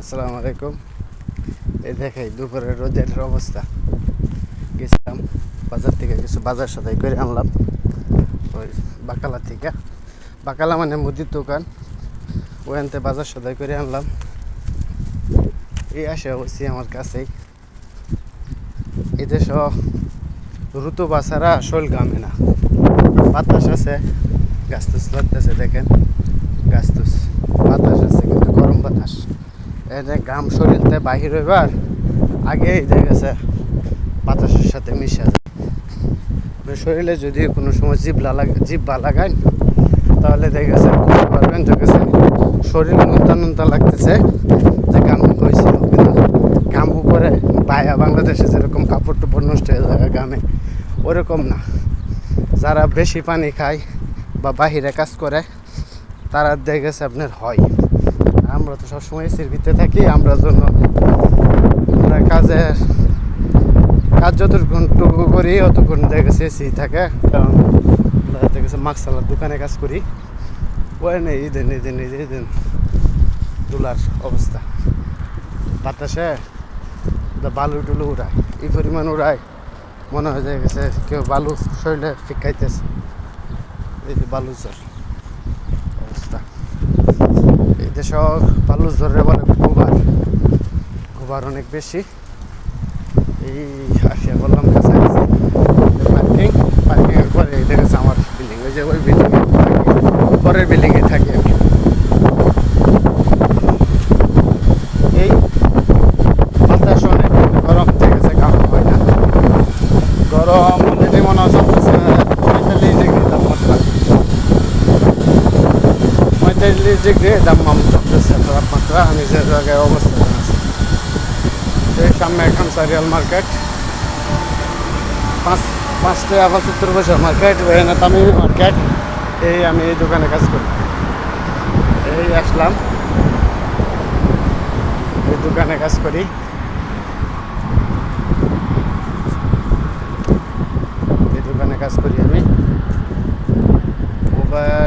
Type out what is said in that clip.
আসসালামু আলাইকুম। এই দেখাই দুপুরের রোদের অবস্থা। গেছিলাম বাজার থেকে কিছু বাজার সদাই করে আনলাম ওই বাকালা থেকে। বাকালা মানে মুদির দোকান, ওখানতে বাজার সদাই করে আনলাম। এই আসে হয়েছি আমার কাছেই। এই দেশ ঋতু বাছারা শোল গামে না, বাতাস আছে, গাছ তুস লাগতেছে, দেখেন গাছ তুস, বাতাস আছে কিন্তু গরম বাতাস। এনে ঘাম শরীরতে বাহির হইবার আগেই দেখেছে বাতাসের সাথে মিশে যায়। আপনার শরীরে যদি কোনো সময় জিব্বা লাগান তাহলে দেখেছে বুঝতে পারবেন, দেখেছে শরীর নুনতা নুনতা লাগতেছে, যে ঘাম হয়েছিল। কিন্তু ঘাম উপরে বাংলাদেশে যেরকম কাপড় টুপড় নষ্ট হয়ে যায় ঘামে, ওরকম না। যারা বেশি পানি খায় বা বাহিরে কাজ করে তারা দেখেছে আপনার হয়। আমরা তো সবসময় এসির ভিতরে থাকি, আমরা জন্য আমরা কাজ যতটুকু করি অতক্ষণ দেখেছি এসি থাকে। কারণ আমরা দেখেছি মাকসালার দোকানে কাজ করি, ওই নেই ঈদিন দুলার অবস্থা। বাতাসে বালু টুলু উড়ায়, এই পরিমাণ উড়ায় মনে হয় যে গেছে কেউ বালু শরীরে ফিকাইতেছে। এই যে বালু জ্বর অবস্থা। এই দেশে বালু জ্বরে বলে গোবার অনেক বেশি। এই আসিয়া বললাম কাছাকাছি পার্কিংয়ের পরে এই দেখেছে আমার বিল্ডিং, ওই যে ওই বিল্ডিংয়ে পরের বিল্ডিংয়ে থাকি আমি। এই বাতাস অনেক গরম দেখেছে, কাম হয় না। গরম অলরেডি মনে হয় চলতেছে 45 ডিগ্রি তাপমাত্রা, 45 ডিগ্রি চলতেছে তাপমাত্রা। আমি যে জায়গায় অবস্থান আছি এই সামনে খামসারিয়াল মার্কেট, 5 টাকা 75 পয়সা মার্কেট, এখানে তামিমি মার্কেট। এই আমি এই দোকানে কাজ করি। এই আসলাম, এই দোকানে কাজ করি। এই দোকানে কাজ করি আমি।